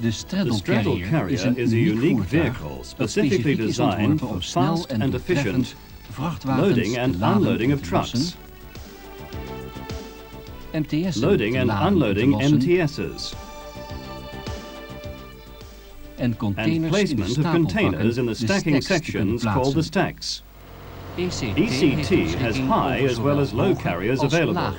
The Straddle carrier is a unique vehicle specifically designed for fast and efficient loading and unloading of trucks, loading and unloading MTS's, and placement of containers in the stacking sections called the stacks. E.C.T has high as well as low carriers available.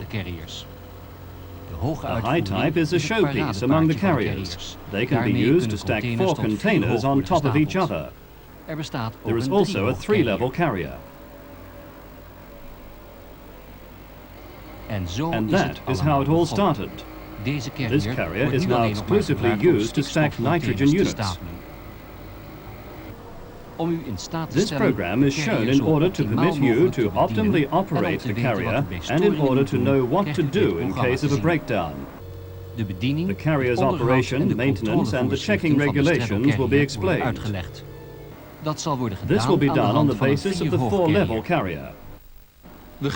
The high type is a showpiece among the carriers. They can be used to stack 4 containers on top of each other. There is also a 3-level carrier. And that is how it all started. This carrier is now exclusively used to stack nitrogen units. This program is shown in order to permit you to optimally operate the carrier and in order to know what to do in case of a breakdown. The carrier's operation, maintenance and the checking regulations will be explained. This will be done on the basis of the 4-level carrier. We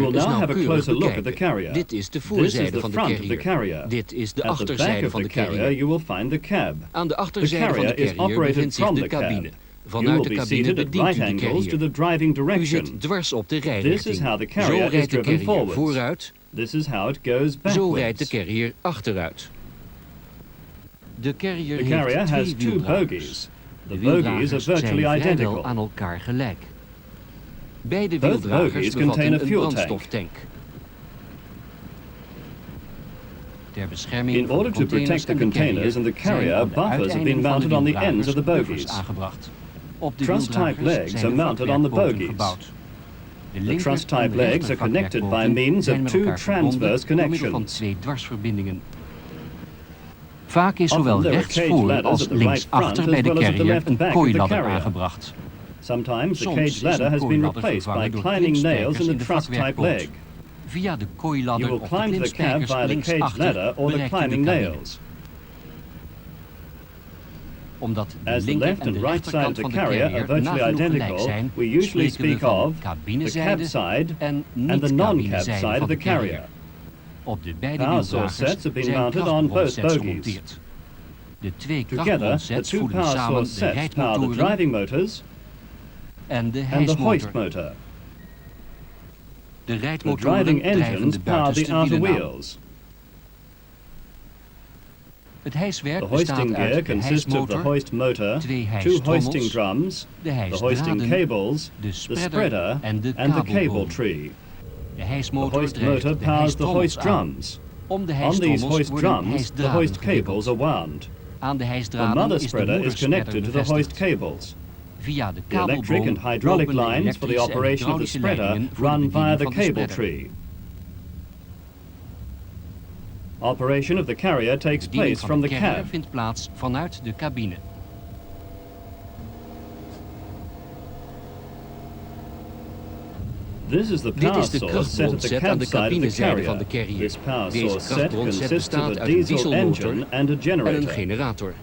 will now have a closer look at the carrier. Dit is de This is the front of the carrier. Dit is de At the back achterzijde of van the de carrier carrier. you will find the cab. Aan de The achterzijde van de carrier is carrier operated bevindt zich from de the cab. cabine. You Vanuit will de be cabine seated at bedient right u de angles to carrier. the driving U direction. zit dwars op de This is rijrichting. how the Zo carrier is rijdt de driven carrier forwards. vooruit, This is how it goes zo rijdt de backwards. carrier achteruit. De carrier The carrier heeft has 2 2 wieldragers. bogies. The De bogies are wieldragers virtually zijn vrijwel identical. aan elkaar gelijk. Beide Both wieldragers bogies contain bevatten a een fuel tank. brandstoftank. Ter bescherming In van order de to protect the containers and the carrier, buffers have been mounted on the ends of the bogies. Truss-type legs are mounted on the bogies. The truss-type legs are connected by means of 2 transverse connections. Vaak is zowel Often there are rechts cage voor ladders als at the links right front achter as bij de well as at the carrier left een back of the kooiladder carrier. aangebracht. Sometimes the Soms cage is ladder een has been kooiladder replaced by vervangen door climbing nails in klimspijkers the in de truss-type vakwerkpoot. leg. Via de You kooiladder will of de climb to the cab klimspijkers via the cage linksachter ladder or the bereikt u de climbing cabine. nails. Omdat de As the linker left en and de right side of rechterkant the van de carrier are carrier virtually nagenoeg gelijk identical, zijn, we usually spreken we speak van of the cab cabinezijde side en and the non-cab niet-cabinezijde side of van the de carrier. carrier. Op de beide Power source wieldragers sets have been zijn mounted on both krachtbronsets bogies. gemonteerd. De 2 Together, the krachtbronsets 2 voeden power samen source de sets power the rijdmotoren driving motors en de and the hoist hijsmotor. motor. De The rijdmotoren driving drijven engines de power the buitenste outer wielen aan. wheels. Het hijswerk The bestaat hoisting gear uit de consists of the hijsmotor, hoist motor, 2 2 hoisting hijstrommels, drums, de the hoisting hijsdraden, cables, de the spreader spreader en de and the cable kabelboom. tree. De The hijsmotor hoist drijft motor de powers the hijstrommels hoist aan. drums. Om de On these hijstrommels hoist worden drums, the hijsdraden hoist gewikkeld. cables are wound. Aan de The hijsdraden mother is de spreader is moederspreader connected to the hoist bevestigd. cables. Via de The electric kabelboom and hydraulic lopen de lines for the elektrische en operation of the hydraulische spreader leidingen voor de run via bediening the van de cable spreader. tree. Operation of the carrier takes De bediening place van from de the carrier cab. vindt plaats vanuit de cabine. This is the Dit power is de source set at the krachtbronset aan cab de side of the cabinezijde van de carrier. carrier. This power Deze source set krachtbronset consists of bestaat a uit een diesel dieselmotor engine and a en een generator. generator.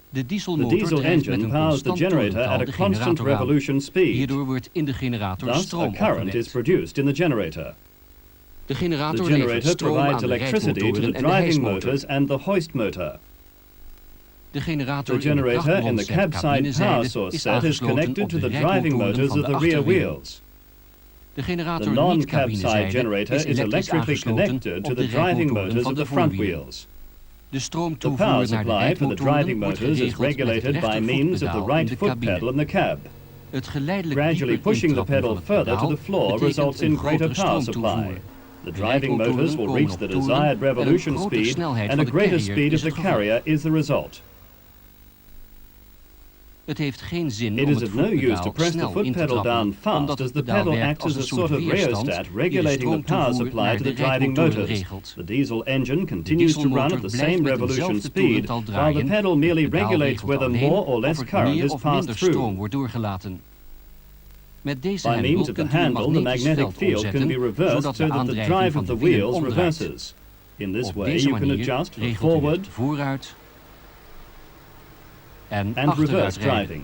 De The dieselmotor diesel drijft met engine een powers the constant generator torental at a de constant generator aan. revolution speed. Hierdoor wordt in de generator Thus, a stroom current is opgewekt. produced in the generator. De The generator levert generator stroom aan provides de electricity to rijdmotoren the en de driving hijsmotor. motors and the hoist motor. De generator The in de generator in the krachtbronset cab side power cabinezijde source is set is aangesloten connected op to de the driving rijdmotoren motors van of de the rear achterwielen. wheels. De The generator non-cab side niet-cabinezijde generator is is elektrisch electrically aangesloten connected to op the de driving rijdmotoren motors van of de the front voorwielen. wheels. De The stroomtoevoer power naar de supply for the driving rijdmotoren wordt motors is geregeld met het regulated by means of the rechtervoetpedaal in right de foot cabine. pedal in the cab. Het geleidelijk Gradually dieper pushing the intrappen pedal van het further to pedaal the floor betekent results een in greater grotere power supply. stroomtoevoer. The De driving motors rijdmotoren will komen reach op the toeren desired en een revolution grotere speed snelheid and van a de greater carrier speed is of het the gevolg. carrier is the result. Het heeft geen zin It om is het of no use to voetpedaal press the snel foot in te pedal trappen, down fast, omdat as het the pedaal pedal werkt acts als as een a sort soort of weerstand rheostat die de regulating the power stroomtoevoer supply naar to de the driving rijdmotoren motors. regelt. The diesel engine De continues to run dieselmotor at the blijft same met revolution hetzelfde speed, toerental while the draaien. pedal merely Het pedaal regulates regelt whether alleen more or of less er current meer is of passed minder stroom through. wordt doorgelaten. Met deze By means hendel of the kunt u een handle, the magnetisch magnetic veld field can be omzetten, reversed zodat so de that the aandrijving drive van of de the wielen wheels omdraait. reverses. In this Op way deze you can manier adjust for regelt u forward het vooruit en and reverse achteruit rijden. driving.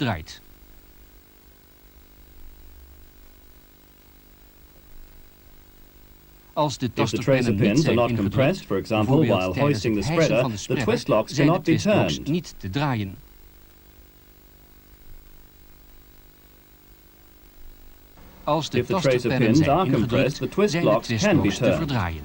gedraaid. Als de If the tasterpennen tracer niet pins are zijn not compressed, ingedrukt, for example, while bijvoorbeeld tijdens hoisting the het hijsen spreader, van de the spreader, twist locks zijn de cannot be twistblocks turned. niet te draaien. Als de If the tracer tasterpennen pins zijn are compressed, ingedrukt, the twist zijn de locks can be twistblocks te turned. verdraaien.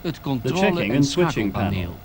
Het The controle- checking en and switching schakelpaneel. panel.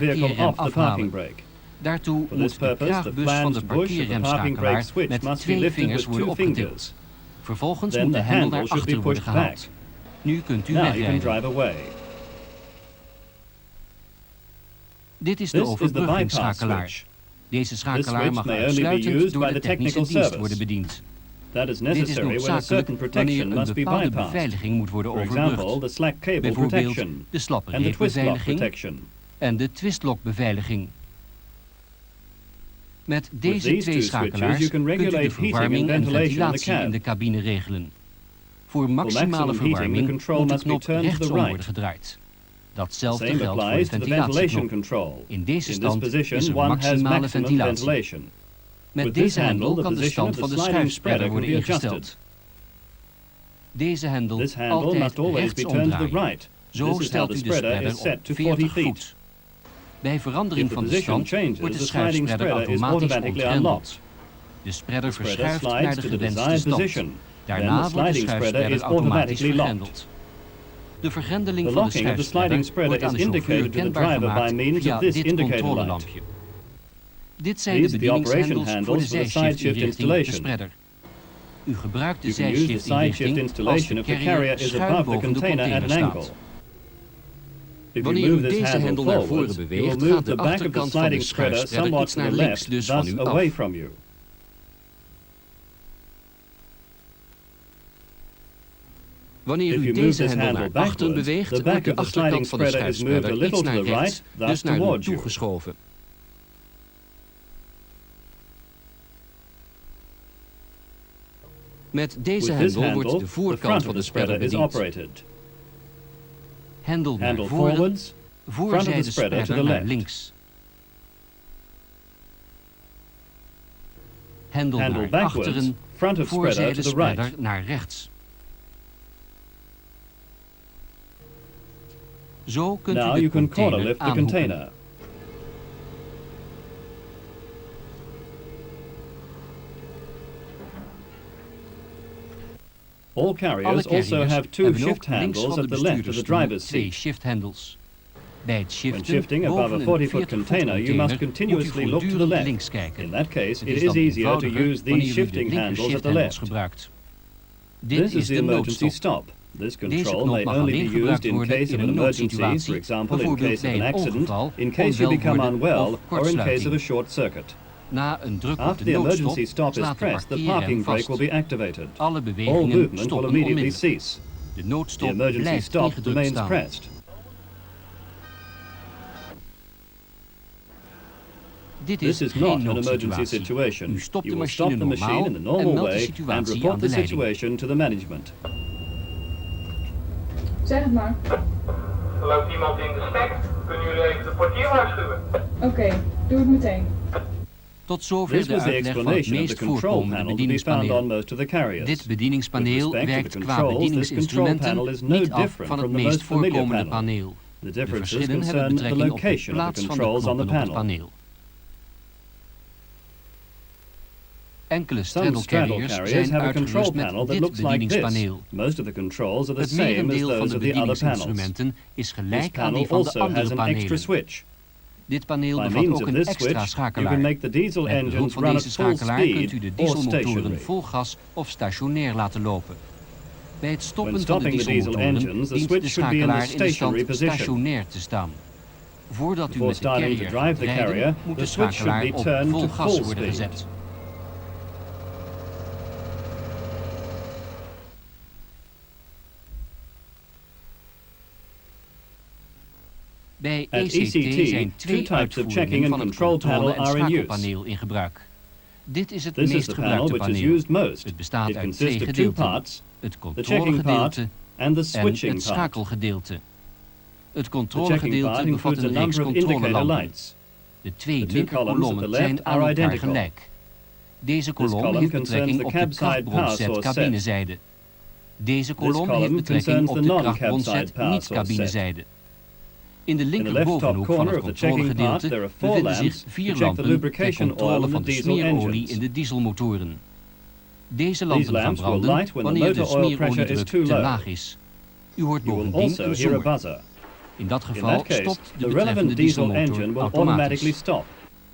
the vehicle off the parking brake. Daartoe For this moet de purpose, the kraagbus van de flanged bush of the parking brake parkeerremschakelaar switch met must be 2 lifted vingers with worden 2 opgetild. fingers. Vervolgens Then moet de the hendel handle naar should be achter worden pushed gehaald. back. Nu kunt u Now you can wegrijden. drive away. Dit is de This is the bypass overbruggingsschakelaar. switch. Deze schakelaar switch mag may only be uitsluitend used door by de the technische technical dienst service. worden bediend. That is Dit is necessary when a noodzakelijk certain wanneer protection een must be bepaalde bypassed. beveiliging moet worden For example, the overbrugd. slack cable Bijvoorbeeld protection de slappe and the twist lock reepbeveiliging protection. en de twistlokbeveiliging. Met With deze these twee two schakelaars switches, you can kunt u de regulate heating verwarming and en ventilation in the ventilatie in cab. de cabine regelen. Voor For maximale maximum heating, the verwarming control moet de must be knop turned to the rechtsom right. worden gedraaid. The Datzelfde same geldt voor de applies to the ventilation ventilatieknop. control. In deze In this stand is position, er one has maximale maximum ventilatie. ventilation. Met With this deze hendel handle, the kan de position stand of van the de sliding schuifspreader spreader worden can be adjusted. ingesteld. Deze hendel This handle altijd must always be turned to the rechtsomdraaien. right. Zo This is how stelt the u de spreader spreader is set op to 40 40 voet. Bij verandering If the van de position stand changes, wordt de the sliding schuifspreader spreader is automatisch automatically ontgrendeld. unlocked. De spreader The spreader verschuift naar slides de to the gewenste desired stand. position. Then Daarna the wordt de sliding spreader schuifspreader is automatisch automatically locked. vergrendeld. De vergrendeling The van de locking of the schuifspreader sliding spreader wordt aan is de chauffeur indicated to the kenbaar driver by gemaakt means via of this dit indicator light. controlelampje. Dit zijn de These are the operation bedieningshendels voor de handles for the side shift zijshiftinrichting op de installation. spreader. U gebruikt de You can use the side shift zijshiftinrichting als installation de if the carrier carrier is schuin above the boven de container at container an angle. staat. If you Wanneer move u this deze handle hendel naar voren forwards, you beweegt, will move gaat de the back of the achterkant van de sliding spreader schuifspreader somewhat iets to naar the links left, dus van thus u away af. from you. Wanneer If u you move deze this hendel handle naar achteren backwards, beweegt, the back wordt de of the sliding achterkant van de spreader is moved a schuifspreader little iets to naar the rechts, right, thus dus naar u towards you. toegeschoven. Met deze With this hendel wordt handle, de the voorkant front van of de the spreader spreader is bediend. operated. Hendel naar Handle voren, forwards, front of voorzijde the spreader to spreader the naar left. links. Hendel Handle naar backwards, achteren, front of spreader voorzijde to the right. spreader naar rechts. Zo kunt Now u de you can corner container lift the aanhoeken. container. All Alle carriers also carriers have two hebben ook shift links handles van at de the left of the bestuurdersstoel driver's 2 seat. shifthandels. Bij het When shiften shifting above a boven een 40-foot 40-voet container, you must continuously moet u look to the voortdurend left. links kijken. In that case, Het it is is dan easier to eenvoudiger use these wanneer u de shifting linker handles at the shifthandels left. gebruikt. Dit This is is the de emergency noodstop. stop. This Deze control knop may mag only alleen be used gebruikt in worden case in of an een emergency, noodsituatie, for example in bijvoorbeeld case of bij an een accident, ongeval, in case you become onwel unwell, worden of or in case of a kortsluiting. short circuit. Na een druk op After de the noodstop emergency stop is slaat de pressed, the parkeerrem parking brake vast. will be activated. Alle All bewegingen movement will stoppen immediately onmiddellijk. cease. De The noodstop emergency blijft stop ingedrukt remains staan. pressed. Dit This is is not geen an emergency noodsituatie. situation. U stopt de You will stop machine the machine normaal in the en normal meldt de way and situatie aan report de the leiding. situation to the management. Zeg het maar. Er loopt iemand in de stek. Kunnen jullie even de portier waarschuwen? Oké, doe het meteen. Tot zover This de was the uitleg van het explanation of the meest control voorkomende panel to be found on bedieningspaneel. most of the carriers. Dit bedieningspaneel With respect to werkt the qua controls, this control bedieningsinstrumenten panel is no niet af different van het from the meest most familiar voorkomende panel. paneel. The De differences verschillen hebben concern the betrekking op de location of the plaats van de controls on the knoppen op het panel. paneel. Enkele Some straddle straddle carriers carriers zijn have a control uitgerust panel met that dit looks like this. bedieningspaneel. Most of the controls are the Het same as merendeel van those de of the other panels. bedieningsinstrumenten is This gelijk aan panel die van de also has andere an extra panelen. switch. Dit paneel By bevat means ook of een this extra switch, you schakelaar. can make the diesel Met behulp engines van run at deze full schakelaar kunt u speed de or dieselmotoren stationary. vol gas of stationair laten lopen. Bij het When stoppen van de stopping the diesel dieselmotoren engines, the dient switch de should be in the schakelaar in de stationary stand position. stationair te staan. Voordat u Before met de starting to carrier drive the gaat rijden, carrier, moet the de switch should schakelaar be op turned vol to gas full worden speed. gezet. Bij At E.C.T zijn two twee types of checking uitvoeringen and van het control controle- panel en are in use. schakelpaneel in gebruik. Dit is het This is meest the panel gebruikte which is paneel. used most. Het bestaat It uit twee consists of two gedeelten. parts, Het the checking part controlegedeelte and the en switching het part. schakelgedeelte. Het The checking controlegedeelte part bevat includes a een reeks number of indicator controlelampen. lights. De twee The two linker columns at the kolommen left zijn aan are elkaar identical. gelijk. Deze This kolom column heeft concerns betrekking the op de cab side power krachtbronset source set. cabinezijde. Deze kolom column heeft betrekking concerns op the de non-cab krachtbronset side power niet source set. cabinezijde. In de In the left top linkerbovenhoek van corner het of the checking part, controlegedeelte there are four bevinden zich lamps to 4 check the lampen ter lubrication oil controle in van the de diesel smeerolie engines. in de dieselmotoren. Deze These lampen gaan lamps will branden light when the wanneer de motor oil pressure is smeeroliedruk too te low. laag is. U hoort You will bovendien also een hear a zoemer. buzzer. In dat In geval that case, stopt de the betreffende relevant diesel engine dieselmotor will automatically automatisch. stop.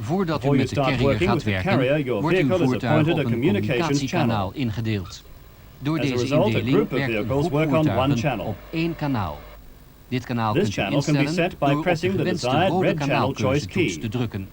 Voordat u Before you met de start carrier working gaat with the carrier, werken, your wordt uw vehicle is voertuig appointed op a een communications communicatiekanaal channel. ingedeeld. Door As a deze result, a indeling group of werkt een vehicles groep work on one voertuigen channel. op één kanaal. Dit kanaal This kunt u channel can be instellen set by door op de pressing the gewenste desired rode red channel choice kanaalkeuzetoets key. te drukken.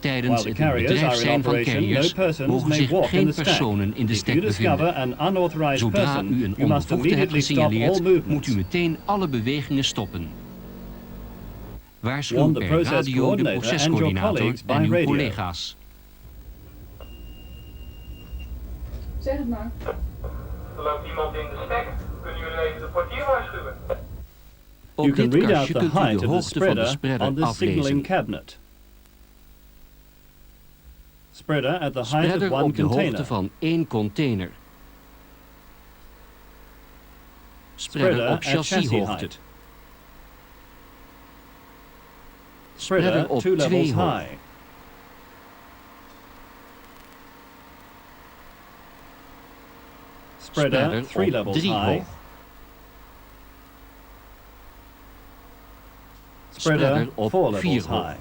Tijdens While the het carriers bedrijf are in zijn van operation, no carriers persons mogen may zich walk in geen the stack. personen in de If stack you discover bevinden. an unauthorized Zodra person, u een you must onbevoegde hebt immediately stop all gesignaleerd, moet movements. u meteen alle bewegingen stoppen. Waarschuw Warn the per process radio de coordinator and your procescoördinator colleagues by en uw radio. collega's. Zeg het maar. Er loopt iemand in de stek. Kunnen jullie even de portier waarschuwen? You Op can dit read out kastje the kunt u height de of the hoogte van de spreader on spreader the signaling aflezen. cabinet. Spreader at the height of Spreader one op de hoogte container. van 1 container. Spreader op at chassis chassishoogte. height. Spreader Spreader op 2 levels 2 hoog. high. Spreader 3 op levels 3 high. hoog. Spreader op 4 4 levels hoog. high.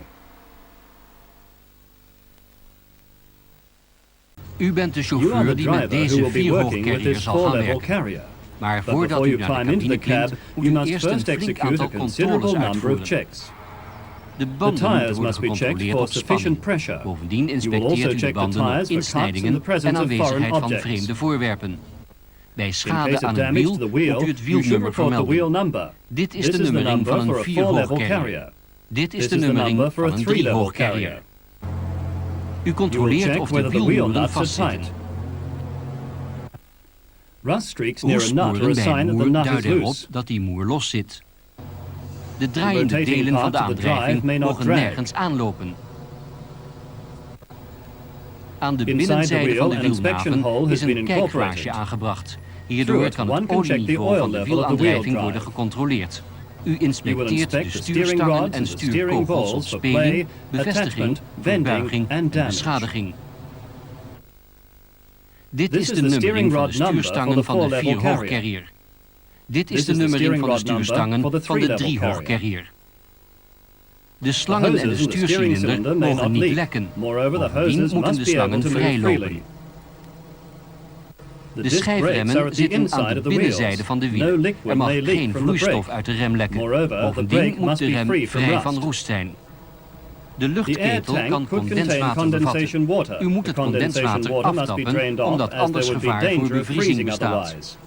U bent de You are chauffeur the die met driver who deze will be 4 working with hoogcarrier this zal gaan 4-level werken. carrier. Maar But voordat before u you naar de climb into the cabine cab, klimt, moet you u must eerst een first flink execute aantal a considerable controles number of uitvoeren. checks. De The banden tires moeten must worden be checked gecontroleerd for op sufficient spanning. pressure. Bovendien You will inspecteert also u de check the banden op tires for cuts and the insnijdingen en presence of foreign aanwezigheid van objects. vreemde voorwerpen. Bij In schade case aan of het damage to wiel the moet wheel, u het you should wielnummer report the wheel vermelden. number. Dit is This de is the nummering number van for een a 4 4-level hoogcarrier. carrier. Dit is This de is the nummering number for a van een 3-level 3 hoogcarrier. carrier. U You will controleert check of de whether the wheel wielmuren nuts are vastzitten. tight. Rust streaks near a nut are Roestsporen a bij sign een that the moer nut is duiden erop loose. dat die moer los zit. De draaiende rotating delen van de parts of the drive aandrijving may not mogen drag. nergens aanlopen. Aan de Inside the binnenzijde van wheel, de an inspection wielnaven hole is has been een kijkglaasje incorporated. aangebracht. Hierdoor it, kan one het can check the olieniveau oil van de level of the wheel wielaandrijving drive. worden gecontroleerd. U You will inspecteert de inspect the steering stuurstangen rods en and the steering stuurkogels op balls for speling, play, bevestiging, attachment, bending verbuiging en and damage. beschadiging. Dit This is is de the nummering steering van de rod number stuurstangen for the van de 4-level 4 carrier. hoogcarrier. Dit This is de is the nummering steering van de rod number stuurstangen for the van de 3-level 3 carrier. hoogcarrier. De slangen en de hoses and the steering stuurcilinder cylinder may mogen not niet leak. lekken. Moreover, the Bovendien hoses moeten must de be able slangen to move vrijlopen. freely. De The disc brakes are schijfremmen at the zitten aan inside de of the binnenzijde wheels. van de No wielen. liquid Er mag may leak geen from the vloeistof brake. uit de rem lekken. Moreover, the Bovendien brake moet must de be rem free from vrij rust. van roest zijn. De The air luchtketel tank kan could contain condenswater condensation bevatten. water. U moet The het condensation condenswater water must be aftappen, drained off, omdat as anders there would be gevaar voor danger of bevriezing freezing bestaat. otherwise.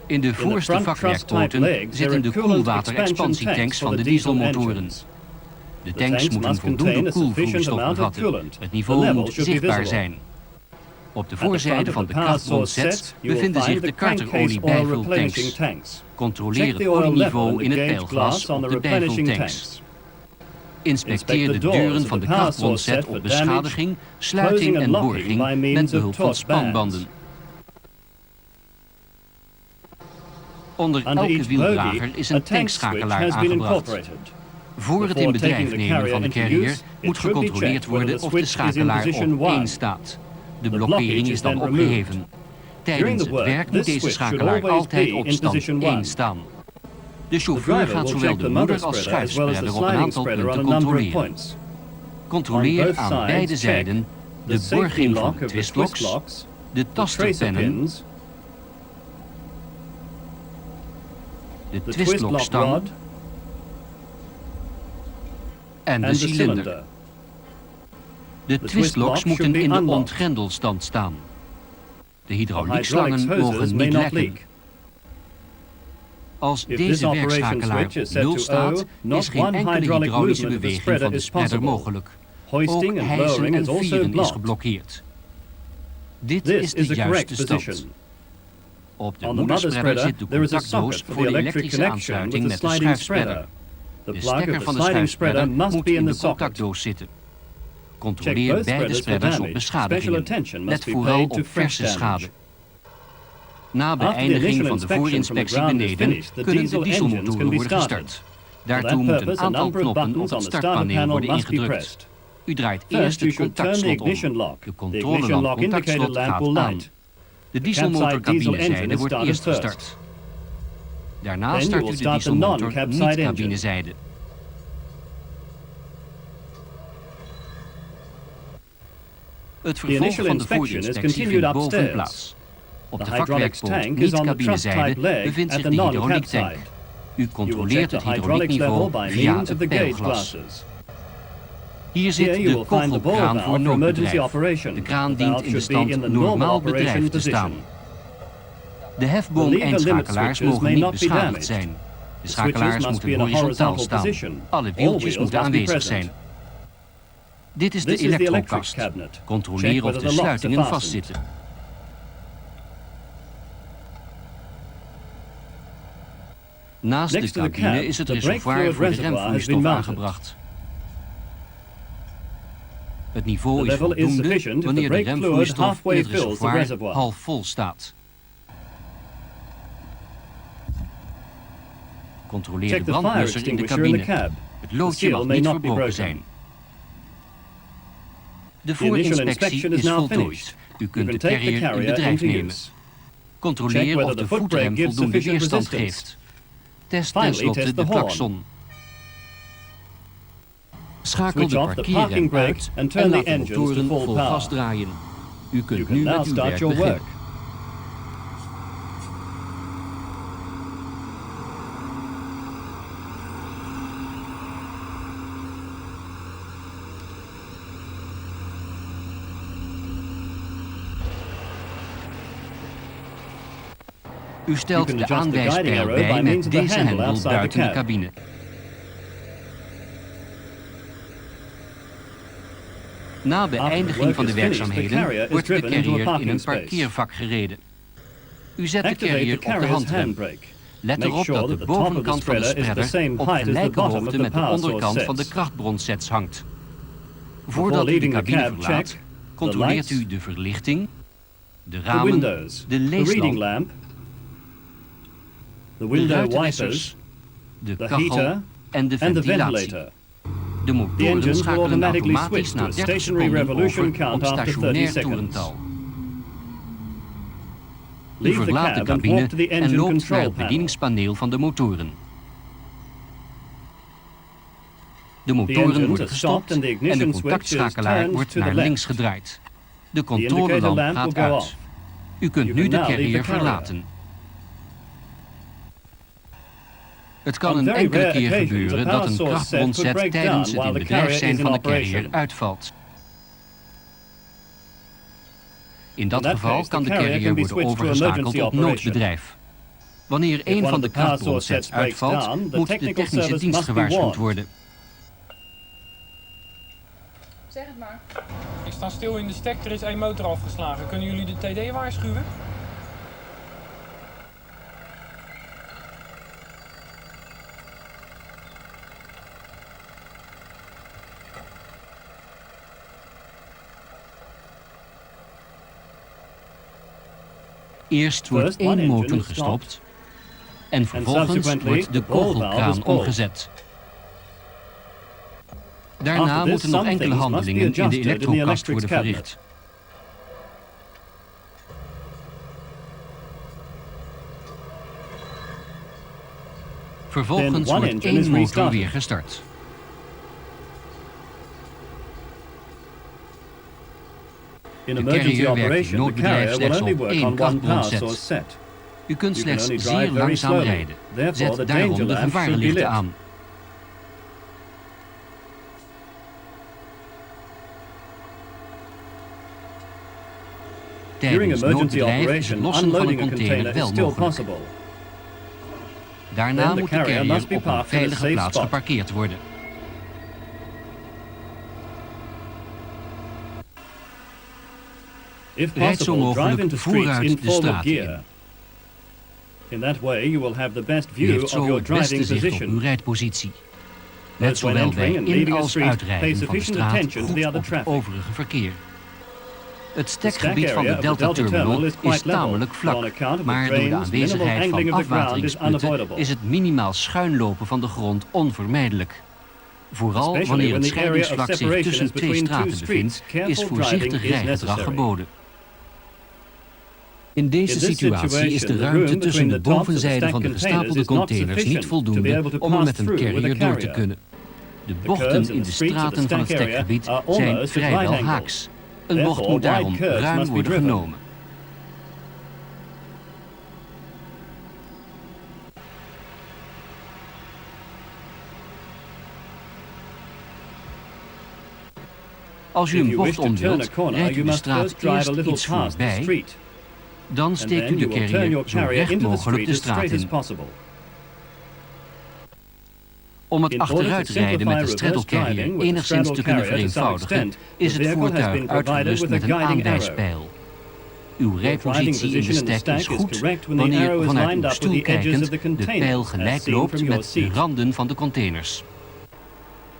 In de voorste front truss-type vakwerkpoorten legs, zitten de there are coolant koelwaterexpansietanks expansion van de tanks for the diesel dieselmotoren. engines. De The tanks tanks moeten must voldoende contain a sufficient koelvloeistof amount of bevatten. coolant. Het The niveau level moet should be zichtbaar visible. zijn. Op de At the voorzijde front van of de the power source krachtbronset set, you will bevinden zich find de the crankcase karterolie oil bijvultanks. replenishing tanks. Controleer Check het the oil level olieniveau and in the het gauge peilglas glass on op the de replenishing bijvultanks. tanks. Inspecteer de Inspect the doors deuren of van the de power source krachtbronset set op for beschadiging, damage, sluiting closing en and locking borging by means met of behulp van taut spanbanden. bands. Onder Under elke each wieldrager bogie, is a een tank switch tankschakelaar has been aangebracht. incorporated. Voor het in Before bedrijf taking the nemen carrier van de into carrier use, moet it should be gecontroleerd checked whether worden the of de switch is in schakelaar position op 1. 1 staat. De The blokkering blockage is is dan then removed. opgeheven. Tijdens During the het work, werk moet this deze switch should schakelaar always altijd be op in stand position 1 1. staan. De The chauffeur driver gaat will zowel check de the moeder mother als spreader as well as the schuifspreader op een sliding aantal spreader on punten a number of controleren. points. Controleer both aan sides, beide check zijden The de safety borging lock van of the twistlocks, twist locks, de the tracer tasterpennen, pins, de the twist lock twistlokstang rod, en de and the cilinder. cylinder. De The twistlocks twist lock moeten should be in de unlocked. ontgrendelstand staan. De The hydrauliekslangen hydraulics hoses mogen may niet not lekken. leak. Als If deze this operation werkschakelaar switch is op set 0 to staat, O, not is geen one enkele hydraulic hydraulische movement of the beweging spreader van de is spreader possible. mogelijk. Hoisting Ook and hijsen lowering en is also vieren is blocked. geblokkeerd. Dit This is is de the correct juiste stand. position. Op de On the mother moederspreader spreader, zit de there is a contactdoos socket for voor the de electric elektrische connection with aansluiting the met de sliding schuifspreader. spreader. The De plug stekker of van the de sliding schuifspreader spreader must moet be in in de the socket. contactdoos zitten. Check Controleer both beide spreaders for spreaders op damage. beschadigingen. Special attention must Let be vooral paid to op fresh verse damage. schade. Na After the beëindiging initial van de inspection from the voorinspectie ground is beneden finished, the kunnen de diesel engines can dieselmotoren be worden started. gestart. For Daartoe that moet een purpose, a aantal number of knoppen op buttons on het the starter startpaneel panel worden must be ingedrukt. pressed. U draait First, eerst you het should turn the contactslot ignition om. lock. De The ignition lock controlelamp indicator contactslot lamp gaat will aan. light. De campsite diesel dieselmotorcabinezijde engine wordt started eerst first. gestart. Daarna Then you start will u de start the dieselmotor non-capsite niet engine. cabinezijde. Het vervolg initial van de inspection is voorinspectie continued vindt boven upstairs. plaats. Op The de hydraulics vakwerkpoort tank is niet on the truss-type cabinezijde leg bevindt at zich the de non-cap hydrauliektank. side. U You will check controleert the het hydraulics level hydrauliekniveau by via means of het the gauge peilglas. glasses. Hier zit Here you de will find the ball kochelkraan voor valve for emergency noodbedrijf. operation. De kraan The dient valve in de should be stand in the normal normaal operation bedrijf te staan. position. De The hefboom-eindschakelaars lever limit mogen switches niet may not be beschadigd damaged. zijn. De The schakelaars switches must moeten be in a horizontaal horizontal staan. position. Alle All wieltjes wheels moeten must be aanwezig present. zijn. Dit is de This is the electric elektrokast. cabinet. Controleer Check of whether de the locks are sluitingen fastened. vastzitten. Naast de Next to the cabine cab, is het the brake reservoir fluid voor de reservoir has been remvloeistof mounted. aangebracht. Het niveau The is level is voldoende sufficient if the wanneer de brake fluid remvloeistof in halfway het fills the reservoir reservoir. half vol staat. Controleer de Check the fire brandblusser in de extinguisher in the cabine. cab. Het The loodje seal mag may niet not be verbroken broken. zijn. De The initial voorinspectie inspection is is now voltooid. finished. U kunt de can take the carrier in carrier bedrijf into nemen. use. Check Controleer whether of the de foot brake voetrem gives voldoende sufficient weerstand resistance. geeft. Test Finally, tenslotte test de the horn. klakson. Schakel Switch de off the parkeerrem parking brake uit and turn en the laat de engines to motoren full vol power. gas draaien. U You kunt can nu now met uw start werk your beginnen. work. U stelt You de can adjust the guiding aanwijspijl arrow by bij means met of the deze handle hendel outside the buiten de cab. cabine. Na beëindiging van de werkzaamheden wordt de carrier in een parkeervak gereden. U zet de Activate carrier the op de carrier's handrem. handbrake. Let Make erop sure dat that de the top of the bovenkant van de spreader is the spreader same op height as the gelijke bottom hoogte of the met de power source onderkant van de sets. krachtbronsets hangt. Voordat u de leaving the cabine cab, verlaat, check controleert the u lights, de verlichting, de The ramen, windows, de the reading leeslamp, lamp, the de window ruitenwissers, wipers, de the kachel heater en de and the ventilatie. ventilator. De The motoren engines will schakelen automatically automatisch switch na to a 30 stationary seconden revolution over count op after 30 stationair seconds. toerental. U Leave the verlaat de cab and cabine walk to the en engine loopt naar control het panel. bedieningspaneel van de motoren. De The motoren engines worden are stopped gestopt and the en de ignition switch is contactschakelaar turned wordt to the naar left. links gedraaid. De The controlelamp indicator lamp gaat will go uit. off. U kunt You nu can de now leave the carrier carrier. verlaten. Het kan On een very enkele rare keer occasions, gebeuren a dat power een source set could krachtbronset break tijdens down het in while the bedrijf carrier zijn is van in de carrier operation. uitvalt. In dat In that geval case, kan the de carrier carrier can be worden switched to overgeschakeld emergency op operation. noodbedrijf. Wanneer If een one van of de the power source krachtbronsets sets breaks uitvalt, down, the moet de technical technische service dienst must be gewaarschuwd warned. worden. Zeg het maar. Ik sta stil in de stek, er is één motor afgeslagen. Kunnen jullie de TD waarschuwen? Eerst wordt First, one één engine motor is gestopt en vervolgens subsequently wordt de the ball valve is kochelkraan pulled. omgezet. Daarna After this, moeten nog some enkele things must be handelingen in de adjusted in the elektrokast electric worden cabinet. verricht. Vervolgens Then one wordt engine één is motor restarted. weer gestart. In De emergency carrier werkt in operation, the noodbedrijf carrier will slechts only op work één on one power krachtbronset. source set. U kunt You can slechts only zeer drive very langzaam slowly. rijden. Therefore, Zet the daarom danger de lamp should be gevaarlichten lit. aan. During Tijdens emergency noodbedrijf is het operation, lossen van een unloading a container container is wel still mogelijk. possible. Daarna Then the moet de carrier carrier must be op een parked in a veilige safe plaats spot. geparkeerd worden. If Rijd zo possible, drive mogelijk into streets vooruit in de forward straat in. gear. In that way, you will have the best U view heeft of zo your het beste driving zicht op uw position. rijdpositie. Let Both when zowel bij entering and in- leaving a als street, uitrijden pay van de sufficient straat attention to goed the other op het traffic. overige verkeer. Het The stekgebied van de stack area of the Delta Terminal is is quite level, tamelijk but vlak, on account of the maar door de drains, minimal aanwezigheid angling van of the ground is afwateringsputten unavoidable. is het minimaal schuinlopen van de grond onvermijdelijk. Vooral Especially wanneer when het the area of scheidingsvlak zich separation tussen is twee between two straten streets, bevindt, is careful voorzichtig driving is rijgedrag necessary. geboden. In deze In this situatie is de situation, the ruimte room tussen between de the tops of the bovenzijde van de stacked gestapelde containers containers is not niet sufficient to be voldoende able to om er pass met een through with carrier a door te carrier. kunnen. De The bochten curves in de streets of the straten van het stack area stekgebied are zijn almost at vrijwel right angles. haaks. Een bocht Therefore, moet daarom wide curves ruim must be worden driven. genomen. Als u een bocht om wilt, rijdt u de straat eerst iets voorbij, dan steekt u de carrier zo recht mogelijk de straat in. Om het achteruitrijden met de straddle carrier enigszins te kunnen vereenvoudigen, is het voertuig uitgerust met een aanwijspijl. Uw rijpositie in de stek is goed wanneer vanuit uw stoel kijkend de pijl gelijk loopt met de randen van de containers.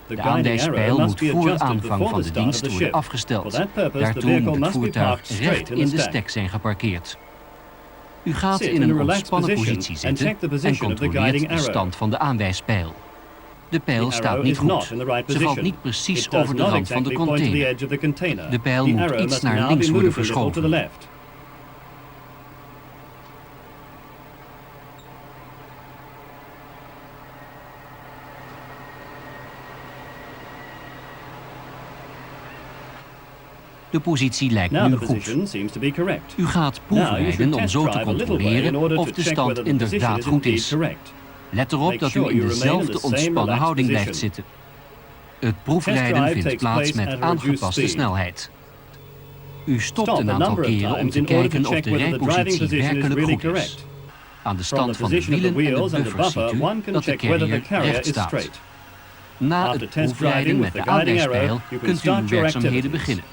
De aanwijspijl moet voor aanvang van de dienst worden afgesteld. Daartoe moet het voertuig recht in de stek zijn geparkeerd. U gaat in een ontspannen positie zitten en controleert de stand van de aanwijspijl. De pijl staat niet goed. Ze valt niet precies over de rand van de container. De pijl moet iets naar links worden verschoven. De positie lijkt nu goed. U gaat proefrijden om zo te controleren of de stand inderdaad goed is. Let erop dat u in dezelfde ontspannen houding blijft zitten. Het proefrijden vindt plaats met aangepaste snelheid. U stopt een aantal keren om te kijken of de rijpositie werkelijk goed is. Aan de stand van de wielen en de buffer ziet u dat de carrier recht staat. Na het proefrijden met de aanwijspijl kunt u uw werkzaamheden beginnen.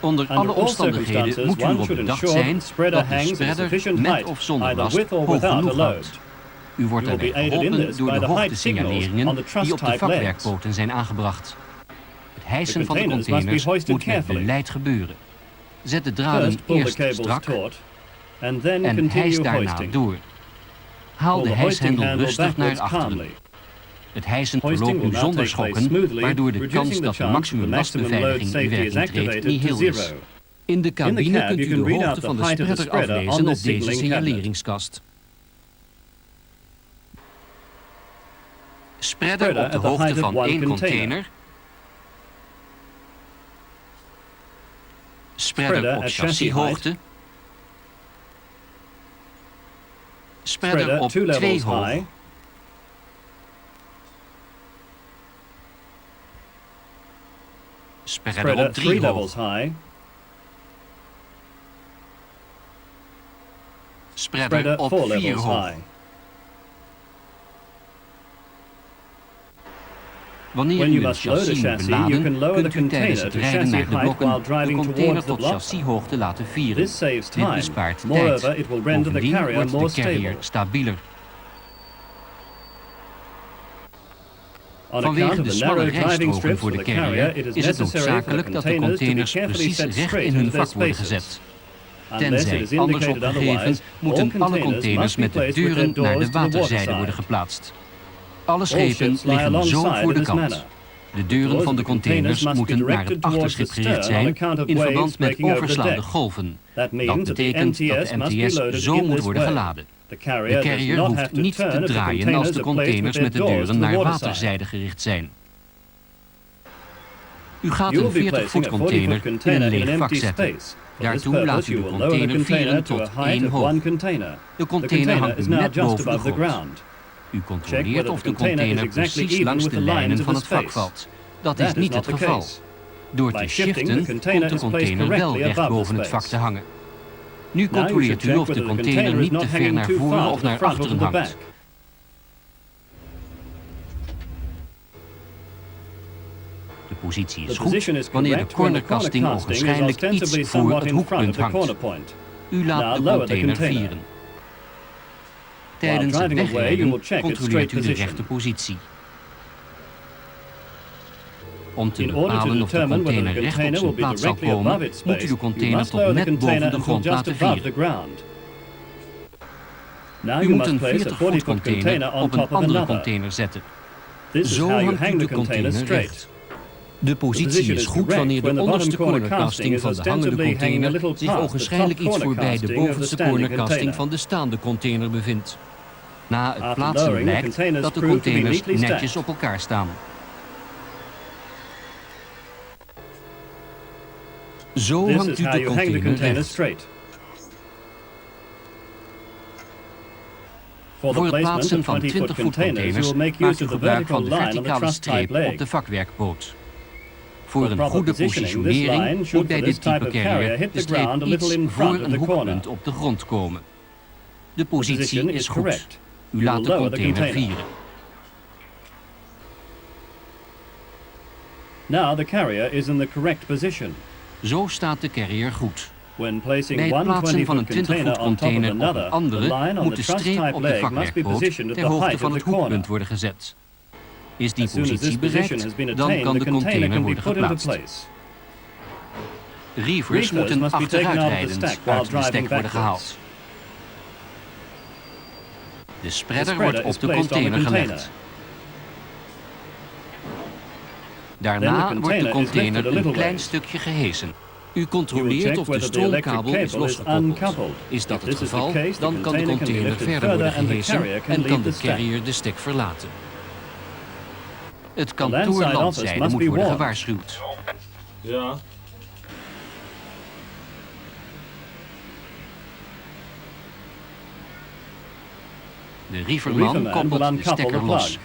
Onder alle omstandigheden moet u erop bedacht zijn dat de spreader met of zonder last hoog genoeg houdt. U wordt daarbij geholpen door de hoogtesignaleringen die op de vakwerkpoten zijn aangebracht. Het hijsen van de containers moet met beleid gebeuren. Zet de draden eerst strak en hijs daarna door. Haal de hijshendel rustig naar achteren. Het hijsen verloopt nu zonder schokken, waardoor de kans dat de maximum lastbeveiliging in werking treedt niet heel is. In de cabine kunt u de hoogte van de spreader aflezen op deze signaleringskast. Spreader op de hoogte van één container. Spreader op chassishoogte. Spreader op 2 hoog. Spreader op 3 hoog. Spreader op 4 hoog. Wanneer u een chassis moet beladen, kunt u tijdens het rijden naar de blokken de container tot chassishoogte laten vieren. Dit bespaart tijd. Bovendien wordt de carrier stabieler. Vanwege de smalle rijstroken voor de carrier is het noodzakelijk dat de containers precies recht in hun vak worden gezet. Tenzij anders opgegeven, moeten alle containers met de deuren naar de waterzijde worden geplaatst. Alle schepen liggen zo voor de kant. De deuren van de containers moeten naar het achterschip gericht zijn in verband met overslaande golven. Dat betekent dat de MTS zo moet worden geladen. De carrier hoeft niet te draaien als de containers met de deuren naar waterzijde gericht zijn. U gaat een 40-voet container in een leeg vak zetten. Daartoe laat u de container vieren tot 1 hoog. De container hangt net boven de grond. U controleert of de container precies langs de lijnen van het vak valt. Dat is niet het geval. Door te shiften komt de container wel recht boven het vak te hangen. Nu controleert u of de container niet te ver naar voren of naar achteren hangt. De positie is goed wanneer de cornerkasting ogenschijnlijk iets voor het hoekpunt hangt. U laat de container vieren. Tijdens het wegrijden controleert u de rechte positie. Om te bepalen of de container recht op zijn plaats zal komen, moet u de container tot net boven de grond laten vieren. U moet een 40-voet container op een andere container zetten. Zo hangt u de container recht. De positie is goed wanneer de onderste cornerkasting van de hangende container zich ogenschijnlijk iets voorbij de bovenste cornerkasting van de staande container bevindt. Na het plaatsen blijkt dat de containers netjes op elkaar staan. Zo hangt u de container recht. Voor het plaatsen van 20-voet containers maakt u gebruik van de verticale streep op de vakwerkpoot. Voor een goede positionering moet bij dit type carrier de streep iets voor een hoekpunt op de grond komen. De positie is goed. U laat de container vieren. Now the carrier is in the correct position. Zo staat de carrier goed. When placing Bij het one plaatsen van een 20-foot 20-voet container on top of container op een another, the andere line on moet the de truss streep type op de leg must be vakwerkpoot positioned at ter the hoogte height van of het the corner. hoekpunt worden gezet. Is die As soon as this positie position has bereikt, been dan attained, kan the de container container can be worden put into geplaatst. place. Reefers moeten must be taken out of the achteruitrijdend stack while uit de stek driving worden gehaald. backwards. De The spreader spreader wordt is op de placed on the container container. gelegd. Then Daarna the wordt de container is container lifted a een little klein ways. stukje gehesen. U You will controleert check of de whether the electric stroomkabel is cable is losgekoppeld. uncoupled. Is dat If het this is the geval, case, the dan kan de container can be container lifted verder worden further and the gehesen carrier can en kan leave de the stack. carrier de stek verlaten. Het landside kantoor office landzijde must moet be worden warned. gewaarschuwd. Ja. De The reeferman reeferman will koppelt de uncouple the stekker los. plug.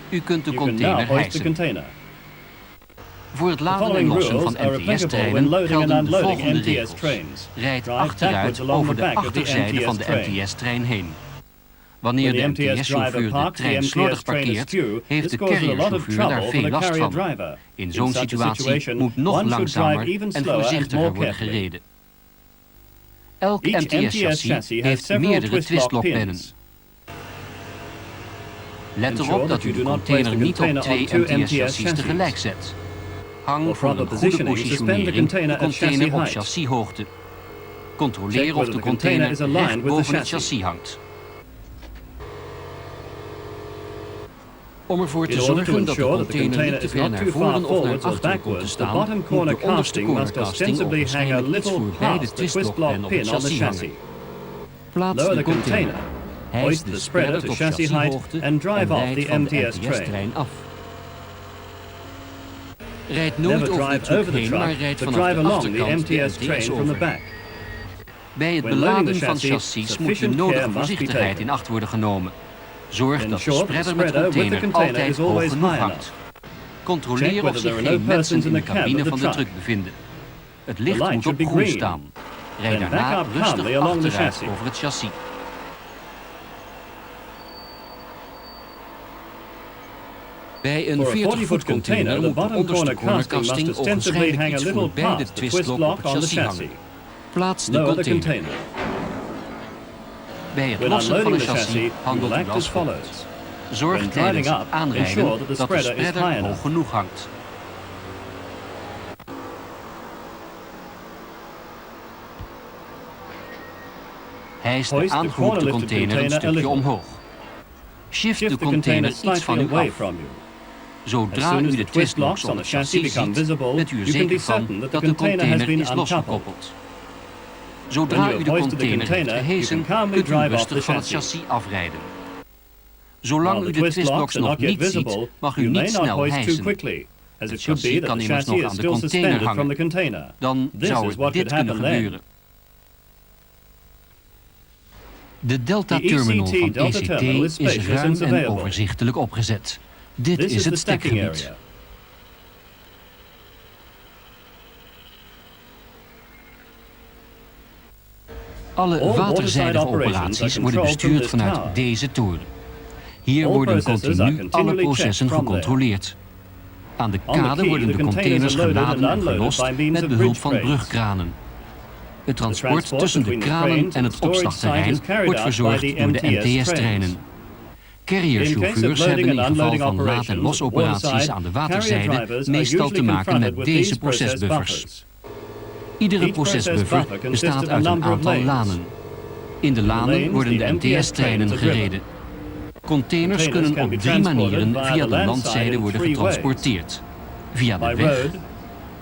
U kunt de You can now container hoist the hijsen. container. Voor het The laden en following lossen rules van are applicable when MTS-treinen loading and gelden de unloading volgende MTS regels. trains. Rijd Drive achteruit backwards along over the de back of the achterzijde van de MTS train. MTS-trein heen. Wanneer When de the MTS driver MTS-chauffeur de parks the trein MTS slordig train parkeert, askew, heeft de this causes a lot of carrierchauffeur daar trouble for veel the last carrier van. driver. In zo'n such a situatie situation, moet nog one should langzamer drive even en slower and voorzichtiger more worden carefully. gereden. Elk Each MTS-chassis has heeft several meerdere twist-lock twistlockpennen. pins. Let Ensure erop dat that u you de do not place container the niet op container on twee two MTS-chassis MTS tegelijk zet. Hang For voor een proper goede positioning, suspend the positionering container de at chassis container op height. chassishoogte. Controleer Check of whether de the container container is aligned recht with the boven het chassis. chassis hangt. Om ervoor te In order to zorgen dat de ensure that the container container niet te is ver not naar too far voren of naar forwards or achteren komt te backwards, the staan, bottom moet corner de onderste casting must cornercasting ostensibly hang a waarschijnlijk iets little voorbij de past the twist-lock twistlockpen op het pin on the chassis chassis. hangen. Plaats Lower de the container, container, hijs hoist de the spreader spreader to tot chassis height chassishoogte and drive en off rijd the van de MTS train. MTS-trein af. Rijd nooit Never over de drive truck over the heen, maar truck, rijd but vanaf drive de along the achterkant de MTS train MTS from the over. back. Bij het When loading beladen the van chassis, chassis moet de sufficient nodige care must be voorzichtigheid taken. in acht worden genomen. Zorg dat de Ensure that the spreader met spreader with the container container altijd is always hoog genoeg high hangt. Controleer Check of whether zich there are geen no mensen persons in in de the cab cabine of the van de truck. truck bevinden. Het The licht light moet should op be groen green. staan. Rijd Then daarna back up rustig calmly along the achteruit chassis. over het chassis. Bij een For a 40-voet 40-foot container container, the moet de bottom onderste corner casting must cornercasting ostensibly ogenschijnlijk hang a iets little voorbij de past the twistlock op twist-lock het on the chassis hangen. chassis. Plaats de Lower the container. container. Bij het When lossen van unloading een the chassis chassis, handelt you act u as als volgt. follows. Zorg When tijdens driving het up, aanrijden ensure that the dat de spreader is spreader high hoog enough. genoeg hangt. Hijs de Hoist the aangehoekte corner-lifted container een container a stukje little. omhoog. Shift de Shift the container container iets slightly van u away af. from you. As Zodra soon u as de the twistlocks twist-locks op on het the chassis chassis become ziet, visible, bent u er you can be zeker van certain that the dat de container has container been is uncoupled. losgekoppeld. When Zodra you u have de hoisted the container heeft container, you gehesen, can calmly kunt u drive off rustig the van het chassis. chassis afrijden. Zolang While u the de twistlocks twistlocks are nog not yet niet ziet, visible, mag u you may niet not snel hoist too hijsen. quickly, as Het it could be chassis that kan the immers chassis nog is aan de still container suspended from hangen. the container. Dan This zou is what dit could kunnen happen then. gebeuren. De The Delta-terminal E.C.T. van Delta E.C.T terminal is is spacious ruim and en available. overzichtelijk opgezet. Dit This is is het the stacking stekgebied. area. Alle All waterzijdige waterside operations operaties are worden controlled from bestuurd this vanuit tower. deze toren. Hier All worden processes are continu alle continually processen checked from there. gecontroleerd. Aan de On the kade quay, worden the de containers containers are loaded geladen and en unloaded verlost by means met of behulp van bridge cranes. brugkranen. Het transport transport tussen de between the kranen cranes en and het the storage site opslagterrein is carried wordt out verzorgd by the door de MTS MTS-treinen. trains. Carrierchauffeurs loading hebben in and geval unloading van laad- en operations, losoperaties waterside, aan de carrier waterzijde drivers are meestal te usually maken confronted met with deze these process procesbuffers. buffers. Iedere Each process procesbuffer buffer consists bestaat of a uit een number of aantal lanes. lanen. In de lanen lanes, worden the de MTS MTS-treinen trains are driven. gereden. Containers Containers kunnen can op be 3 transported manieren via via the de landside landzijde in worden 3 ways. getransporteerd. Via By de weg, road,